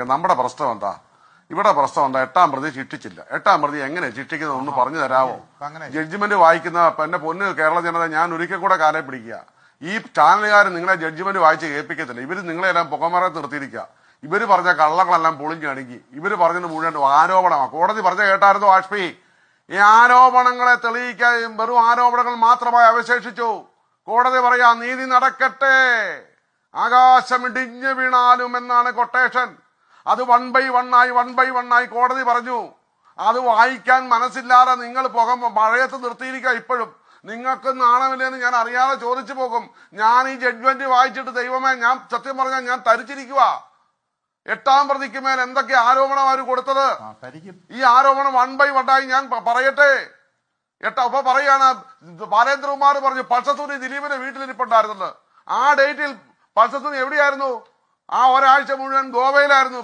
നമ്മുടെ പ്രശ്നം എന്താ? ഇവിടെ പ്രശ്നം എന്താ? എട്ടാം പ്രതി ശിക്ഷിച്ചില്ല. എട്ടാം പ്രതി എങ്ങനെ ശിക്ഷിക്കുന്നത് ഒന്ന് പറഞ്ഞു തരാമോ? ജഡ്ജിമെന്റ് വായിക്കുന്ന എന്റെ പൊന്ന് കേരള ജനത, ഞാൻ ഒരിക്കൽ കൂടെ കാലെ പിടിക്കുക. ഈ ചാനലുകാർ നിങ്ങളെ ജഡ്ജിമെന്റ് വായിച്ച് കേൾപ്പിക്കത്തില്ല. ഇവര് നിങ്ങളെല്ലാം പുകമറത്ത് നിർത്തിയിരിക്കുക. ഇവര് പറഞ്ഞ കള്ളങ്ങളെല്ലാം പൊളിഞ്ഞടുങ്ങി. ഇവര് പറഞ്ഞത് മുഴുവൻ ആരോപണമാണ്. കോടതി പറഞ്ഞ കേട്ടായിരുന്നു വാജ്പേയി? ഈ ആരോപണങ്ങളെ തെളിയിക്കാൻ വെറും ആരോപണങ്ങൾ മാത്രമായി അവശേഷിച്ചു. കോടതി പറയാ നീതി നടക്കട്ടെ, ആകാശം ഇടിഞ്ഞു വീണാലും എന്നാണ് കൊട്ടേഷൻ. അത് 1 by 1 ആയി കോടതി പറഞ്ഞു. അത് വായിക്കാൻ മനസ്സില്ലാതെ നിങ്ങൾ മഴയത്ത് നിർത്തിയിരിക്കുക. ഇപ്പോഴും നിങ്ങൾക്ക് നാണമില്ലെന്ന് ഞാൻ അറിയാതെ ചോദിച്ചു പോകും. ഞാൻ ഈ ജഡ്ജ്മെന്റ് വായിച്ചിട്ട് ദൈവമേ, ഞാൻ സത്യം പറഞ്ഞാൽ ഞാൻ തരിച്ചിരിക്കുക. എട്ടാം പ്രതിക്ക് മേൽ എന്തൊക്കെ ആരോപണം അവർ കൊടുത്തത്? ഈ ആരോപണം 1 by 1 ആയി ഞാൻ പറയട്ടെ. അപ്പൊ പറയാണ് ബാലേന്ദ്രകുമാർ പറഞ്ഞു പൾസത്തൂരി ദിലീപിന്റെ വീട്ടിലിരിപ്പുണ്ടായിരുന്നത്. ആ ഡേറ്റിൽ പൾസത്തൂരി എവിടെയായിരുന്നു? ആ ഒരാഴ്ച മുഴുവൻ ഗോവയിലായിരുന്നു.